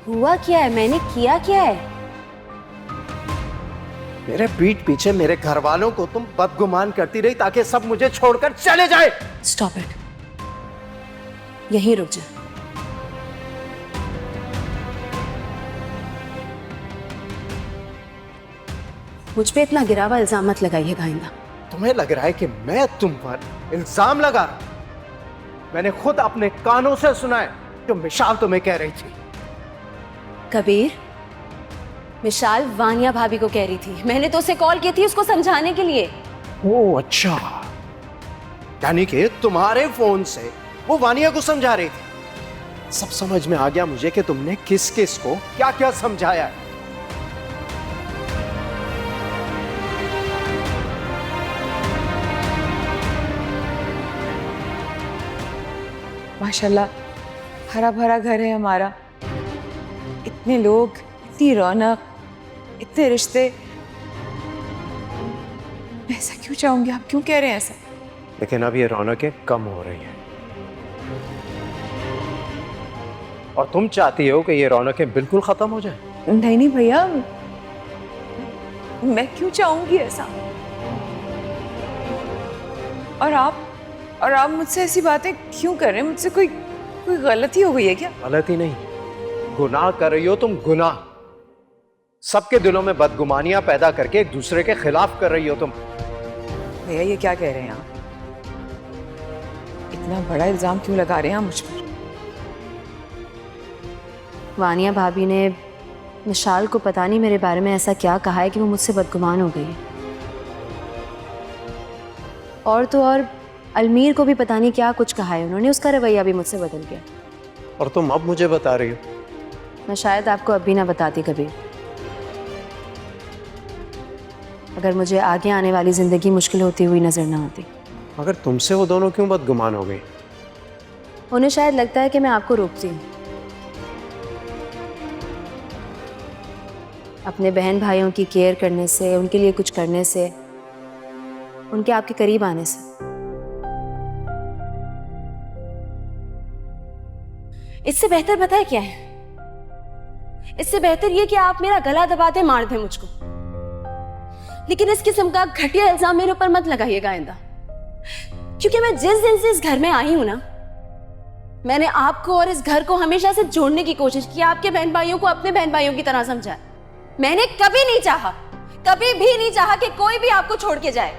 हुआ क्या है? मैंने किया क्या है? मेरे पीठ पीछे मेरे घर वालों को तुम बदगुमान करती रही ताकि सब मुझे छोड़कर चले जाए। स्टॉप इट, यहीं रुक जा। मुझ पे इतना गिरा हुआ इल्जाम मत लगाइएगा आइंदा। तुम्हें लग रहा है कि मैं तुम पर इल्जाम लगा रहा हूं? मैंने खुद अपने कानों से सुना है जो मिशाल तुम्हें कह रही थी। कबीर, मिशाल वानिया भाभी को कह रही थी। मैंने तो उसे कॉल की थी उसको समझाने के लिए। ओह अच्छा, यानी कि तुम्हारे फोन से वो वानिया को समझा रही थी। सब समझ में आ गया मुझे कि तुमने किस किस को क्या क्या समझाया है। माशाल्लाह हरा भरा घर है हमारा, इतने लोग, इतनी रौनक, इतने रिश्ते। मैं ऐसा क्यों चाहूंगी? आप क्यों कह रहे हैं ऐसा? लेकिन अब ये रौनकें कम हो रही हैं और तुम चाहती हो कि ये रौनकें बिल्कुल खत्म हो जाएं। नहीं नहीं भैया, मैं क्यों चाहूंगी ऐसा? और आप मुझसे ऐसी बातें क्यों कर रहे हैं? मुझसे कोई गलती हो गई है क्या? गलती नहीं, गुनाह कर रही हो तुम, गुनाह। सबके दिलों में बदगुमानियां पैदा करके एक दूसरे के खिलाफ कर रही हो तुम। भैया ये क्या कह रहे हैं आप? इतना बड़ा इल्जाम क्यों लगा रहे हैं आप मुझ पर? वानिया भाभी ने मिशाल को पता नहीं मेरे बारे में ऐसा क्या कहा है कि वो मुझसे बदगुमान हो गई है। और तो और अलमीर को भी पता नहीं क्या कुछ कहा है उन्होंने, उसका रवैया भी मुझसे बदल गया। और तुम अब मुझे बता रही हो? मैं शायद आपको अब भी ना बताती कभी, अगर मुझे आगे आने वाली जिंदगी मुश्किल होती हुई नजर ना आती। मगर तुमसे वो दोनों क्यों बदगुमान हो गई? उन्हें शायद लगता है कि मैं आपको रोकती हूँ, अपने बहन भाइयों की केयर करने से, उनके लिए कुछ करने से, उनके आपके करीब आने से। इससे बेहतर पता है क्या है? इससे बेहतर ये कि आप मेरा गला दबाते मार दें मुझको, लेकिन इस किस्म का घटिया इल्जाम मेरे ऊपर मत लगाइएगा आइंदा। क्योंकि मैं जिस दिन से इस घर में आई हूं ना, मैंने आपको और इस घर को हमेशा से जोड़ने की कोशिश की, आपके बहन भाइयों को अपने बहन भाइयों की तरह समझा। मैंने कभी नहीं चाहा, कभी भी नहीं चाहा कि कोई भी आपको छोड़ के जाए।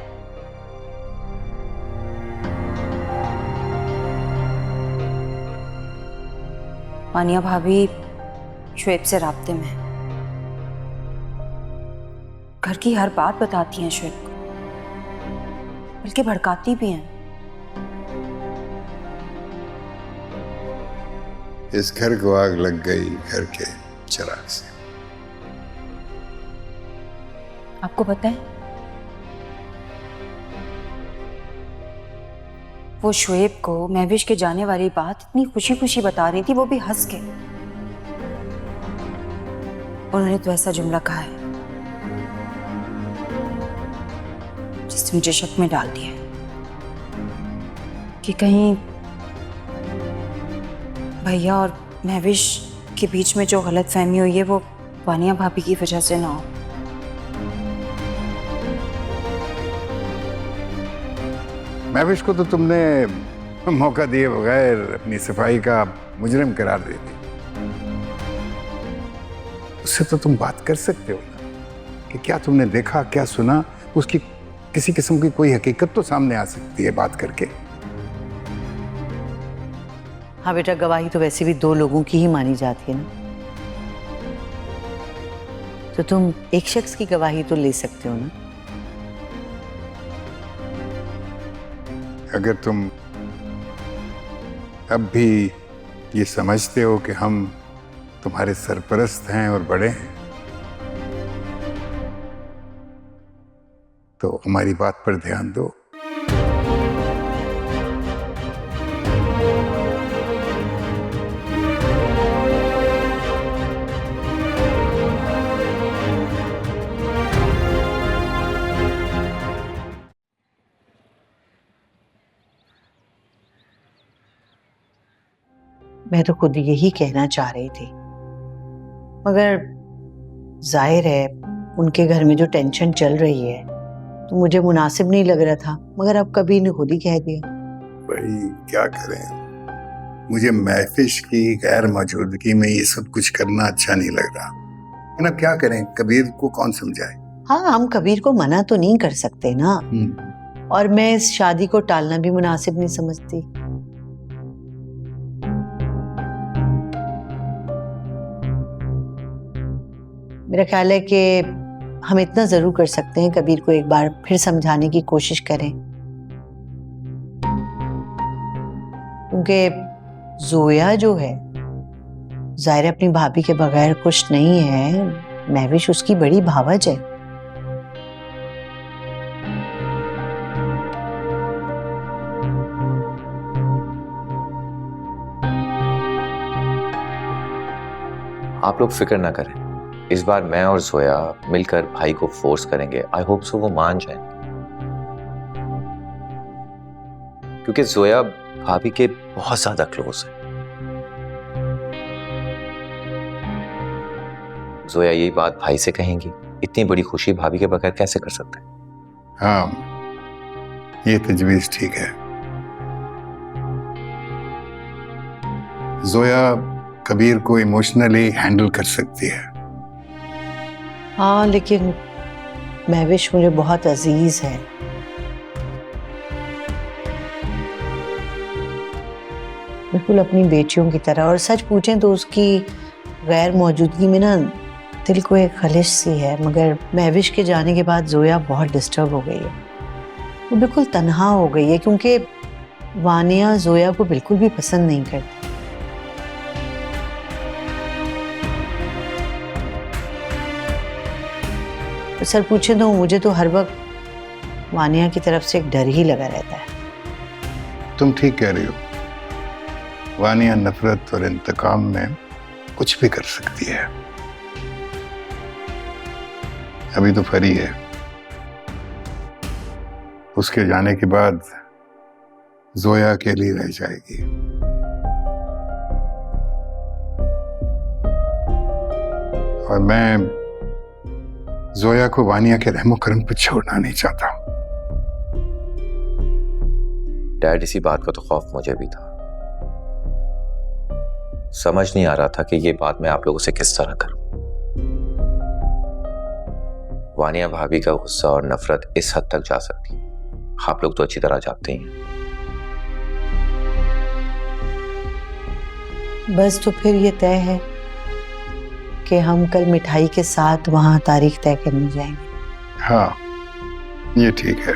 वानिया भाभी शुएब से राब्ते में है, घर की हर बात बताती हैं शुएब को, बल्कि भड़काती भी हैं। इस घर को आग लग गई घर के चिराग से। आपको पता है, वो शुएब को महविश के जाने वाली बात इतनी खुशी खुशी बता रही थी, वो भी हंस के। उन्होंने तो ऐसा जुमला कहा है जिसने मुझे शक में डाल दिया कि कहीं भैया और महविश के बीच में जो गलतफहमी हुई है वो वानिया भाभी की वजह से ना हो। महविश को तो तुमने मौका दिए बगैर अपनी सफाई का मुजरिम करार दे दी। उससे तो तुम बात कर सकते हो ना कि क्या तुमने देखा, क्या सुना। उसकी किसी किस्म की कोई हकीकत तो सामने आ सकती है बात करके। हाँ बेटा, गवाही तो वैसे भी दो लोगों की ही मानी जाती है ना, तो तुम एक शख्स की गवाही तो ले सकते हो ना। अगर तुम अब भी ये समझते हो कि हम तुम्हारे सरपरस्त हैं और बड़े हैं, तो हमारी बात पर ध्यान दो। मैं तो खुद यही कहना चाह रही थी मगर जाहिर है उनके घर में जो टेंशन चल रही है तो मुझे मुनासिब नहीं लग रहा था, मगर अब कबीर ने खुद ही कह दिया। भाई क्या करें, मुझे महफिश की गैर मौजूदगी में ये सब कुछ करना अच्छा नहीं लग रहा है ना। क्या करें, कबीर को कौन समझाए। हाँ, हम कबीर को मना तो नहीं कर सकते ना, और मैं इस शादी को टालना भी मुनासिब नहीं समझती। मेरा ख्याल है कि हम इतना जरूर कर सकते हैं, कबीर को एक बार फिर समझाने की कोशिश करें, क्योंकि जोया जो है जाहिर है अपनी भाभी के बगैर खुश नहीं है। महविश उसकी बड़ी भावज है। आप लोग फिक्र ना करें, इस बार मैं और जोया मिलकर भाई को फोर्स करेंगे। आई होप सो वो मान जाए, क्योंकि जोया भाभी के बहुत ज्यादा क्लोज है। जोया यही बात भाई से कहेंगी, इतनी बड़ी खुशी भाभी के बगैर कैसे कर सकते हैं। हाँ, ये तजवीज ठीक है। जोया कबीर को इमोशनली हैंडल कर सकती है। हाँ, लेकिन महविश मुझे बहुत अजीज है। बिल्कुल अपनी बेटियों की तरह, और सच पूछें तो उसकी गैर मौजूदगी में ना दिल को एक खलिश सी है। मगर महविश के जाने के बाद जोया बहुत डिस्टर्ब हो गई है, वो बिल्कुल तन्हा हो गई है, क्योंकि वानिया जोया को बिल्कुल भी पसंद नहीं करती। सर पूछे तो मुझे तो हर वक्त वानिया की तरफ से एक डर ही लगा रहता है। तुम ठीक कह रही हो, वानिया नफरत और इंतकाम में कुछ भी कर सकती है। अभी तो फरी है, उसके जाने के बाद जोया अकेली रह जाएगी। और मैं जोया को वानिया के रहमो करम पर छोड़ना नहीं चाहता। डैड, इसी बात का तो खौफ मुझे भी था। समझ नहीं आ रहा था कि ये बात मैं आप लोगों से किस तरह करूं। वानिया भाभी का गुस्सा और नफरत इस हद तक जा सकती है, आप लोग तो अच्छी तरह जानते ही हैं। बस तो फिर ये तय है कि हम कल मिठाई के साथ वहां तारीख तय करने जाएंगे। हाँ, ये ठीक है।